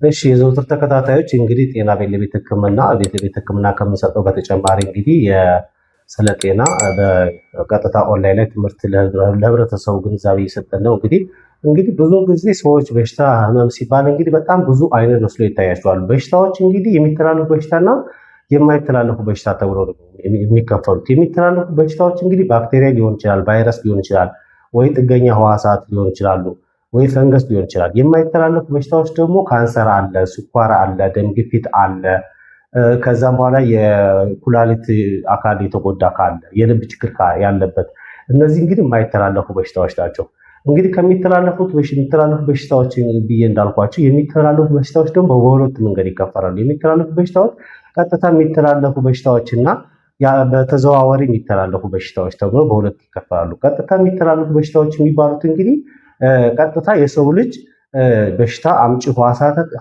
እሺ የዘውትር ተከታታዮች እንግዲህ ጤና ቤት ሕክምና ቤት ሕክምና ከምንሰጠው በተጨማሪ እንግዲህ ስለ ጤና በቀጥታ ኦንላይን ላይ ትምህርት ለህብረተሰቡ ግንዛቤ እየሰጠን ነው። እንግዲህ ብዙ ጊዜ ሰዎች በሽታ ህመም ሲባል እንግዲህ በጣም ብዙ አይነት መስሎ ይታያቸዋል። በሽታዎች እንግዲህ የሚተላለፉ በሽታና የማይተላለፉ በሽታ ተብሎ የሚከፈሉት። የሚተላለፉ በሽታዎች እንግዲህ ባክቴሪያ ሊሆን ይችላል፣ ቫይረስ ሊሆን ይችላል፣ ወይ ጥገኛ ህዋሳት ሊሆን ይችላሉ ወይ ፈንገስ ሊሆን ይችላል። የማይተላለፉ በሽታዎች ደግሞ ካንሰር አለ፣ ስኳር አለ፣ ደም ግፊት አለ። ከዛም በኋላ የኩላሊት አካል የተጎዳ ካለ፣ የልብ ችግር ያለበት፣ እነዚህ እንግዲህ የማይተላለፉ በሽታዎች ናቸው። እንግዲህ ከሚተላለፉት በሽታዎች ብዬ እንዳልኳቸው የሚተላለፉ በሽታዎች ደግሞ በሁለት መንገድ ይከፈላሉ። የሚተላለፉ በሽታዎች ቀጥታ የሚተላለፉ በሽታዎች እና በተዘዋዋሪ የሚተላለፉ በሽታዎች ተብሎ በሁለት ይከፈላሉ። ቀጥታ የሚተላለፉ በሽታዎች የሚባሉት እንግዲህ ቀጥታ የሰው ልጅ በሽታ አምጪ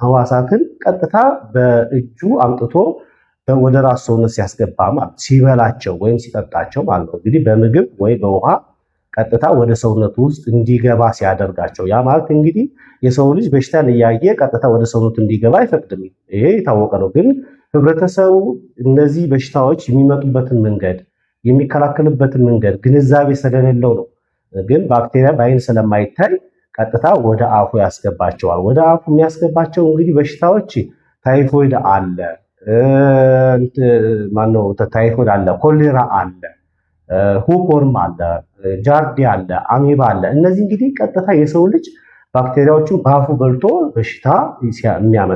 ህዋሳትን ቀጥታ በእጁ አምጥቶ ወደ ራሱ ሰውነት ሲያስገባ ማለት ሲበላቸው ወይም ሲጠጣቸው ማለት ነው። እንግዲህ በምግብ ወይ በውሃ ቀጥታ ወደ ሰውነቱ ውስጥ እንዲገባ ሲያደርጋቸው፣ ያ ማለት እንግዲህ የሰው ልጅ በሽታን እያየ ቀጥታ ወደ ሰውነቱ እንዲገባ አይፈቅድም። ይሄ የታወቀ ነው። ግን ህብረተሰቡ እነዚህ በሽታዎች የሚመጡበትን መንገድ የሚከላከልበትን መንገድ ግንዛቤ ስለሌለው ነው። ግን ባክቴሪያ በአይን ስለማይታይ ቀጥታ ወደ አፉ ያስገባቸዋል። ወደ አፉ የሚያስገባቸው እንግዲህ በሽታዎች ታይፎይድ አለ፣ ታይፎይድ አለ፣ ኮሌራ አለ፣ ሁኮርም አለ፣ ጃርዲያ አለ፣ አሜባ አለ። እነዚህ እንግዲህ ቀጥታ የሰው ልጅ ባክቴሪያዎችን በአፉ በልቶ በሽታ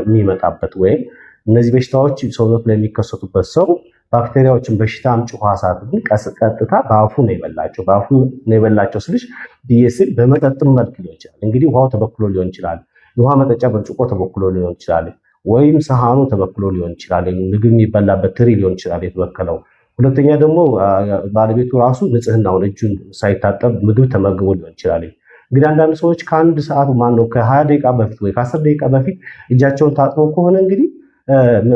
የሚመጣበት ወይም እነዚህ በሽታዎች ሰውነቱ ላይ የሚከሰቱበት ሰው ባክቴሪያዎችን በሽታ አምጪ ህዋሳትን ቀጥታ በአፉ ነው የበላቸው። በአፉ ነው የበላቸው ስልሽ ቢየስል በመጠጥም መልክ ሊሆን ይችላል። እንግዲህ ውሃው ተበክሎ ሊሆን ይችላል። የውሃ መጠጫ ብርጭቆ ተበክሎ ሊሆን ይችላል። ወይም ሰሃኑ ተበክሎ ሊሆን ይችላል። ምግብ የሚበላበት ትሪ ሊሆን ይችላል የተበከለው። ሁለተኛ ደግሞ ባለቤቱ ራሱ ንጽህናውን እጁን ሳይታጠብ ምግብ ተመግቦ ሊሆን ይችላል። እንግዲህ አንዳንድ ሰዎች ከአንድ ሰዓት ከ20 ደቂቃ በፊት ወይ ከ10 ደቂቃ በፊት እጃቸውን ታጥበው ከሆነ እንግዲህ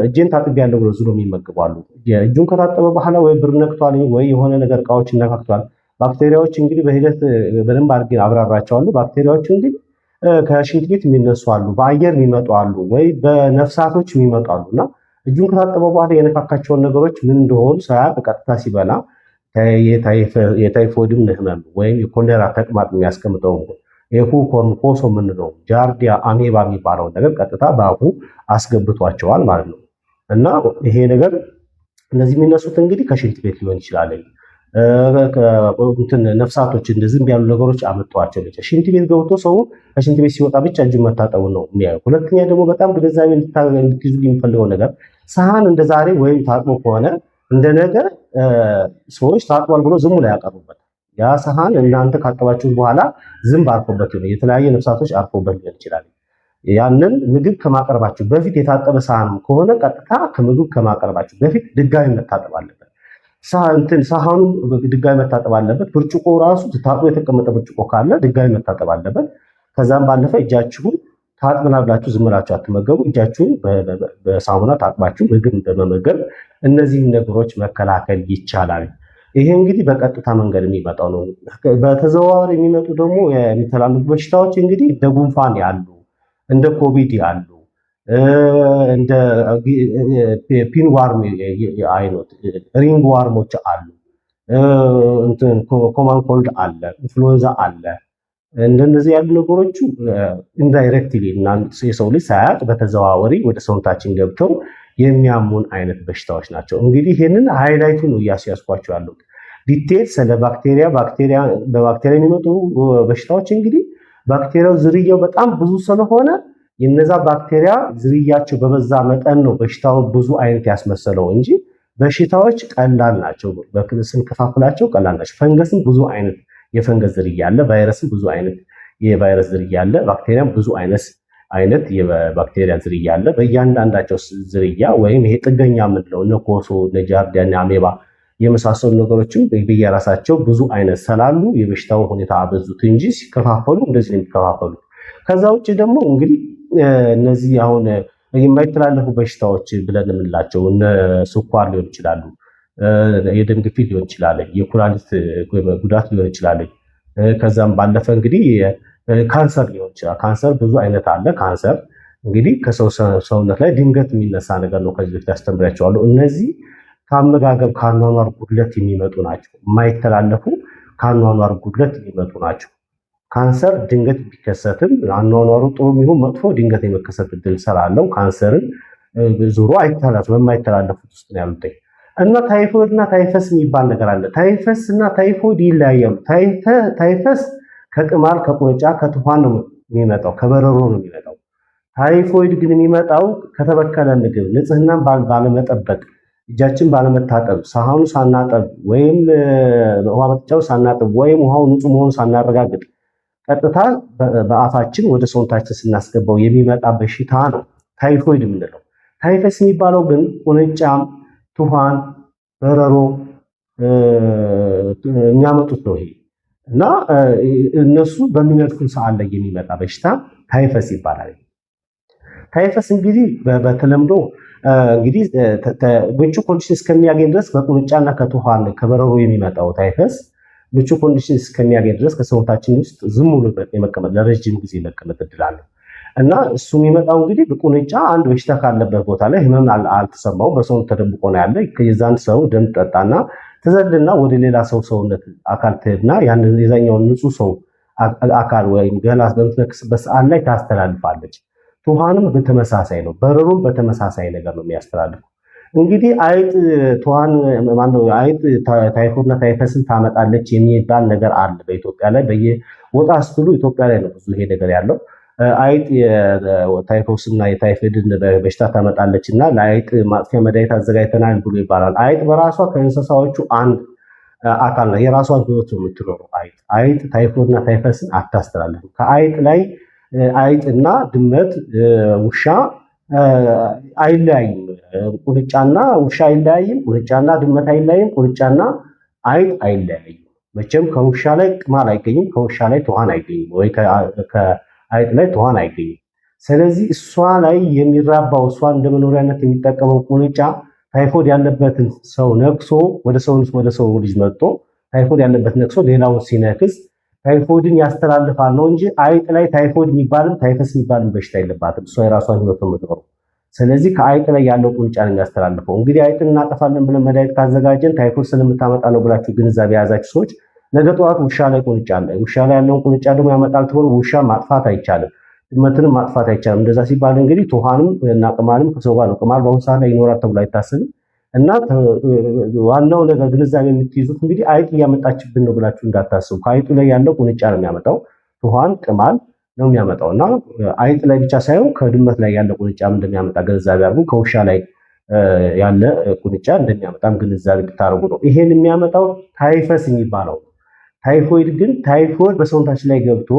እጄን ታጥቤያለሁ ብሎ ዝሎ የሚመግባሉ። እጁን ከታጠበ በኋላ ወይ ብር ነክቷል ወይ የሆነ ነገር እቃዎችን ነካክቷል። ባክቴሪያዎች እንግዲህ በሂደት በደንብ አድርጌ አብራራቸዋለሁ። ባክቴሪያዎች እንግዲህ ከሽንት ቤት የሚነሱ አሉ፣ በአየር የሚመጡ አሉ፣ ወይ በነፍሳቶች የሚመጡ አሉ እና እጁን ከታጠበ በኋላ የነካካቸውን ነገሮች ምን እንደሆኑ ሳያውቅ ቀጥታ ሲበላ የታይፎይድም ህመም ወይም የኮሌራ ተቅማጥ የሚያስቀምጠው የሁኮርም ኮሶ የምንለው ጃርዲያ አሜባ የሚባለውን ነገር ቀጥታ በአፉ አስገብቷቸዋል ማለት ነው። እና ይሄ ነገር እነዚህ የሚነሱት እንግዲህ ከሽንት ቤት ሊሆን ይችላል። ነፍሳቶች እንደ ዝንብ ያሉ ነገሮች አመጧቸው። ሽንት ቤት ገብቶ ሰው ከሽንት ቤት ሲወጣ ብቻ እጁን መታጠቡ ነው የሚያየው። ሁለተኛ ደግሞ በጣም ግንዛቤ እንድትይዙ የሚፈልገው ነገር ሳህን እንደ ዛሬ ወይም ታጥቦ ከሆነ እንደ ነገር ሰዎች ታጥቧል ብሎ ዝሙ ላይ ያቀርቡበት። ያ ሳህን እናንተ ካጠባችሁት በኋላ ዝንብ አርፎበት ነው፣ የተለያየ ነፍሳቶች አርፎበት ሊሆን ይችላል። ያንን ምግብ ከማቀርባችሁ በፊት የታጠበ ሳህን ከሆነ ቀጥታ ከምግብ ከማቀርባችሁ በፊት ድጋሚ መታጠብ አለበት። ሳህኑ ድጋሚ መታጠብ አለበት። ብርጭቆ ራሱ ታጥቦ የተቀመጠ ብርጭቆ ካለ ድጋሚ መታጠብ አለበት። ከዛም ባለፈ እጃችሁን ታጥበናል ብላችሁ ዝም ብላችሁ አትመገቡ። እጃችሁን በሳሙና ታጥባችሁ ምግብ በመመገብ እነዚህን ነገሮች መከላከል ይቻላል። ይሄ እንግዲህ በቀጥታ መንገድ የሚመጣው ነው። በተዘዋዋሪ የሚመጡ ደግሞ የሚተላለፉ በሽታዎች እንግዲህ እንደ ጉንፋን ያሉ፣ እንደ ኮቪድ ያሉ፣ እንደ ፒንዋርም አይነት ሪንግ ዋርሞች አሉ፣ ኮማን ኮልድ አለ፣ ኢንፍሉዌንዛ አለ። እንደነዚህ ያሉ ነገሮቹ ኢንዳይሬክትሊ የሰው ልጅ ሳያውቅ በተዘዋዋሪ ወደ ሰውነታችን ገብተው የሚያሙን አይነት በሽታዎች ናቸው። እንግዲህ ይህንን ሃይላይቱ ነው እያስያዝኳቸው ያሉት። ዲቴል ስለ በባክቴሪያ የሚመጡ በሽታዎች እንግዲህ ባክቴሪያው ዝርያው በጣም ብዙ ስለሆነ የነዛ ባክቴሪያ ዝርያቸው በበዛ መጠን ነው በሽታው ብዙ አይነት ያስመሰለው እንጂ በሽታዎች ቀላል ናቸው። ስንከፋፍላቸው ቀላል ናቸው። ፈንገስም ብዙ አይነት የፈንገስ ዝርያ አለ። ቫይረስም ብዙ አይነት የቫይረስ ዝርያ አለ። ባክቴሪያም ብዙ አይነት የባክቴሪያ ዝርያ አለ። በእያንዳንዳቸው ዝርያ ወይም ይሄ ጥገኛ የምንለው እነ ኮሶ፣ እነ ጃርዲያ፣ እነ አሜባ የመሳሰሉ ነገሮችም በየራሳቸው ብዙ አይነት ስላሉ የበሽታው ሁኔታ አበዙት እንጂ ሲከፋፈሉ እንደዚህ ነው የሚከፋፈሉት። ከዛ ውጭ ደግሞ እንግዲህ እነዚህ አሁን የማይተላለፉ በሽታዎች ብለን የምንላቸው እነ ስኳር ሊሆን ይችላሉ፣ የደም ግፊት ሊሆን ይችላል፣ የኩላሊት ጉዳት ሊሆን ይችላል። ከዛም ባለፈ እንግዲህ ካንሰር ሊሆን ይችላል። ካንሰር ብዙ አይነት አለ። ካንሰር እንግዲህ ከሰው ሰውነት ላይ ድንገት የሚነሳ ነገር ነው። ከዚህ በፊት አስተምሪያቸዋለሁ። እነዚህ ከአመጋገብ ከአኗኗር ጉድለት የሚመጡ ናቸው። የማይተላለፉ ከአኗኗር ጉድለት የሚመጡ ናቸው። ካንሰር ድንገት ቢከሰትም አኗኗሩ ጥሩ የሚሆን መጥፎ ድንገት የመከሰት እድል ስላለው ካንሰርን ዙሮ አይተላለፍም። የማይተላለፉት ውስጥ ነው ያሉት። እና ታይፎይድ እና ታይፈስ የሚባል ነገር አለ። ታይፈስ እና ታይፎይድ ይለያያሉ። ታይፈስ ከቅማል ከቁንጫ ከትኋን ነው የሚመጣው፣ ከበረሮ ነው የሚመጣው። ታይፎይድ ግን የሚመጣው ከተበከለ ምግብ፣ ንጽህናን ባለመጠበቅ፣ እጃችን ባለመታጠብ፣ ሳህኑ ሳናጠብ ወይም ውሃ መጥጫው ሳናጠብ ወይም ውሃው ንጹህ መሆኑን ሳናረጋግጥ ቀጥታ በአፋችን ወደ ሰውነታችን ስናስገባው የሚመጣ በሽታ ነው ታይፎይድ የምንለው። ታይፈስ የሚባለው ግን ቁንጫም ትኋን በረሮ የሚያመጡት ነው ይሄ። እና እነሱ በሚነድፉን ሰዓት ላይ የሚመጣ በሽታ ታይፈስ ይባላል። ታይፈስ እንግዲህ በተለምዶ እንግዲህ ምቹ ኮንዲሽን እስከሚያገኝ ድረስ በቁንጫና ከትኋን ከበረሮ የሚመጣው ታይፈስ ምቹ ኮንዲሽን እስከሚያገኝ ድረስ ከሰውነታችን ውስጥ ዝም ብሎ የመቀመጥ ለረጅም ጊዜ መቀመጥ እድል አለው። እና እሱ የሚመጣው እንግዲህ በቁንጫ አንድ በሽታ ካለበት ቦታ ላይ ህመም አልተሰማው በሰውነት ተደብቆ ነው ያለ። የዛን ሰው ደም ጠጣና ትዘልና ወደ ሌላ ሰው ሰውነት አካል ትሄድና ያንን የዛኛውን ንጹህ ሰው አካል ወይም ገላ በምትነክስበት ሰዓት ላይ ታስተላልፋለች። ትኋንም በተመሳሳይ ነው። በረሮም በተመሳሳይ ነገር ነው የሚያስተላልፈው። እንግዲህ አይጥ ትኋን ማነው አይጥ ታይፎይድና ታይፈስን ታመጣለች የሚባል ነገር አለ በኢትዮጵያ ላይ። በየወጣ ስትሉ ኢትዮጵያ ላይ ነው ብዙ ይሄ ነገር ያለው። አይጥ የታይፎስና የታይፎይድን በሽታ ታመጣለች እና ለአይጥ ማጥፊያ መድኃኒት አዘጋጅተናል ብሎ ይባላል። አይጥ በራሷ ከእንስሳዎቹ አንድ አካል ነው። የራሷን ህይወት ነው የምትኖረው። አይጥ ታይፎይድና ታይፈስን አታስተላልፍም። ከአይጥ ላይ አይጥና ድመት ውሻ አይለያይም። ቁንጫና ውሻ አይለያይም። ቁንጫና ድመት አይለያይም። ቁንጫና አይጥ አይለያይም። መቼም ከውሻ ላይ ቅማል አይገኝም። ከውሻ ላይ ትኋን አይገኝም። ወይ ከአይጥ ላይ ትኋን አይገኝም። ስለዚህ እሷ ላይ የሚራባው እሷ እንደ መኖሪያነት የሚጠቀመው ቁንጫ ታይፎይድ ያለበትን ሰው ነክሶ ወደ ሰው ልጅ መጥቶ ታይፎይድ ያለበት ነክሶ ሌላውን ሲነክስ ታይፎይድን ያስተላልፋል ነው እንጂ አይጥ ላይ ታይፎይድ የሚባልም ታይፈስ የሚባልም በሽታ የለባትም። እሷ የራሷን ህይወት ነው የምትኖረው። ስለዚህ ከአይጥ ላይ ያለው ቁንጫ ነው የሚያስተላልፈው። እንግዲህ አይጥን እናጠፋለን ብለን መድኃኒት ካዘጋጀን ታይፎይድ ስለምታመጣ ነው ብላችሁ ግንዛቤ የያዛችሁ ሰዎች ነገ ጠዋት ውሻ ላይ ቁንጫ አለ፣ ውሻ ላይ ያለውን ቁንጫ ደግሞ ያመጣል ትሆኑ። ውሻ ማጥፋት አይቻልም፣ ድመትንም ማጥፋት አይቻልም። እንደዛ ሲባል እንግዲህ ትኋንም እና ቅማልም ከሰው ጋር ነው። ቅማል በአሁኑ ሰዓት ላይ ይኖራል ተብሎ አይታሰብም። እና ዋናው ነገር ግንዛቤ የምትይዙት እንግዲህ አይጥ እያመጣችብን ነው ብላችሁ እንዳታስቡ። ከአይጡ ላይ ያለው ቁንጫ ነው የሚያመጣው፣ ትኋን ቅማል ነው የሚያመጣው። እና አይጥ ላይ ብቻ ሳይሆን ከድመት ላይ ያለ ቁንጫም እንደሚያመጣ ግንዛቤ አድርጉ። ከውሻ ላይ ያለ ቁንጫ እንደሚያመጣም ግንዛቤ ብታደርጉ ነው። ይሄን የሚያመጣው ታይፈስ የሚባለው። ታይፎይድ ግን ታይፎይድ በሰውነታችን ላይ ገብቶ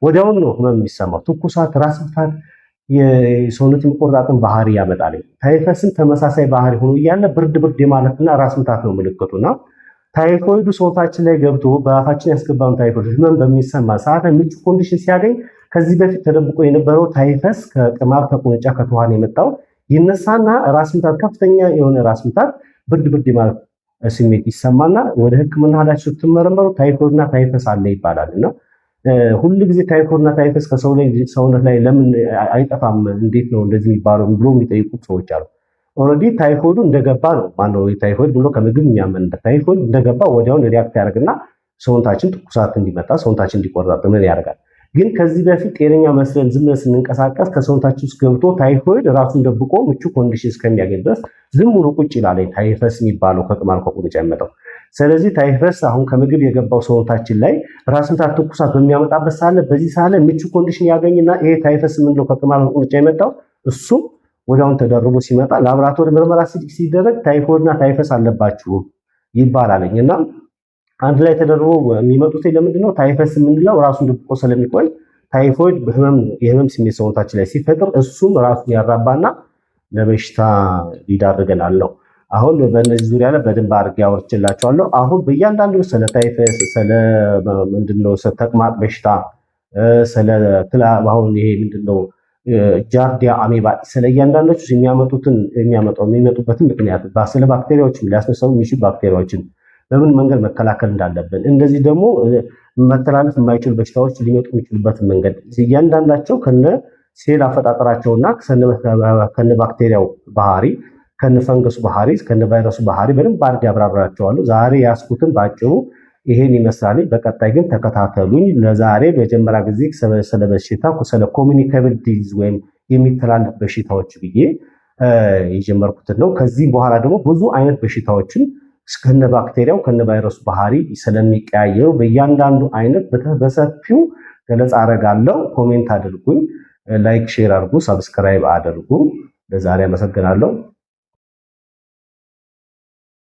ወዲያውኑ ነው ህመም የሚሰማው። ትኩሳት፣ ራስ ምታት፣ የሰውነት የመቆርጣትን ባህሪ ያመጣል። ታይፈስን ተመሳሳይ ባህሪ ሆኖ እያለ ብርድ የማለትና ራስ ምታት ነው ምልክቱና ታይፎይዱ ሰውነታችን ላይ ገብቶ በአፋችን ያስገባውን ታይፎይድ ህመም በሚሰማ ሰዓት ምቹ ኮንዲሽን ሲያገኝ ከዚህ በፊት ተደብቆ የነበረው ታይፈስ ከቅማል ከቁንጫ ከትኋን የመጣው ይነሳና ራስ ምታት፣ ከፍተኛ የሆነ ራስ ምታት፣ ብርድ ማለት ስሜት ይሰማና ወደ ሕክምና ሄዳችሁ ስትመረመሩ ታይፎይድና ታይፈስ አለ ይባላል። እና ሁሉ ጊዜ ታይፎይድና ታይፈስ ሰውነት ላይ ለምን አይጠፋም እንዴት ነው እንደዚህ የሚባለው ብሎ የሚጠይቁት ሰዎች አሉ። ኦልሬዲ ታይፎይዱ እንደገባ ነው ማነው ታይፎይድ ብሎ ከምግብ የሚያመን ታይፎይድ እንደገባ ወዲያውን ሪያክት ያደርግና ሰውነታችን ትኩሳት እንዲመጣ ሰውነታችን እንዲቆርጣጥ ምን ያደርጋል። ግን ከዚህ በፊት ጤነኛ መስለን ዝም ብለን ስንንቀሳቀስ ከሰውነታችን ውስጥ ገብቶ ታይፎይድ ራሱን ደብቆ ምቹ ኮንዲሽን እስከሚያገኝ ድረስ ዝም ብሎ ቁጭ ይላል። ታይፈስ የሚባለው ከቅማል ከቁንጫ የሚመጣው። ስለዚህ ታይፈስ አሁን ከምግብ የገባው ሰውነታችን ላይ ራስ ምታት ትኩሳት በሚያመጣበት ሳለ በዚህ ሳለ ምቹ ኮንዲሽን ያገኝና ይሄ ታይፈስ ምንለው ከቅማል ከቁንጫ የመጣው እሱ ወዲያውን ተደርቦ ሲመጣ ላብራቶሪ ምርመራ ሲደረግ ታይፎይድና ታይፈስ አለባችሁ ይባላልኝ። እና አንድ ላይ ተደርቦ የሚመጡት ለምንድነው? ታይፈስ የምንለው ራሱን ደብቆ ስለሚቆይ ታይፎይድ የህመም ስሜት ሰውነታችን ላይ ሲፈጥር እሱም ራሱን ያራባና ለበሽታ ሊዳርገናል ነው። አሁን በእነዚህ ዙሪያ ላይ በደንብ አድርጌ አወርቼላችኋለሁ። አሁን በእያንዳንዱ ስለ ታይፈስ ስለ ምንድነው ተቅማጥ በሽታ ስለ አሁን ይሄ ምንድነው ጃርዲያ አሜባ ስለ እያንዳንዶቹ የሚመጡበትን ምክንያት ስለ ባክቴሪያዎችን ሊያስነሳው የሚችሉ ባክቴሪያዎችን በምን መንገድ መከላከል እንዳለብን እንደዚህ ደግሞ መተላለፍ የማይችሉ በሽታዎች ሊመጡ የሚችሉበትን መንገድ እያንዳንዳቸው ከነ ሴል አፈጣጠራቸውና ከነ ባክቴሪያው ባህሪ ከነ ፈንገሱ ባህሪ ከነ ቫይረሱ ባህሪ በደንብ አድርጌ አብራራቸዋለሁ። ዛሬ ያስኩትን ባጭሩ ይሄን ይመስላል። በቀጣይ ግን ተከታተሉኝ። ለዛሬ መጀመሪያ ጊዜ ስለ በሽታ ስለ ኮሚኒኬብል ዲዚዝ ወይም የሚተላለፍ በሽታዎች ብዬ የጀመርኩትን ነው። ከዚህ በኋላ ደግሞ ብዙ አይነት በሽታዎችን ከነ ባክቴሪያው ከነ ቫይረሱ ባህሪ ስለሚቀያየሩ በእያንዳንዱ አይነት በሰፊው ገለጻ አደርጋለሁ። ኮሜንት አድርጉኝ፣ ላይክ ሼር አድርጉ፣ ሰብስክራይብ አድርጉ። ለዛሬ አመሰግናለሁ።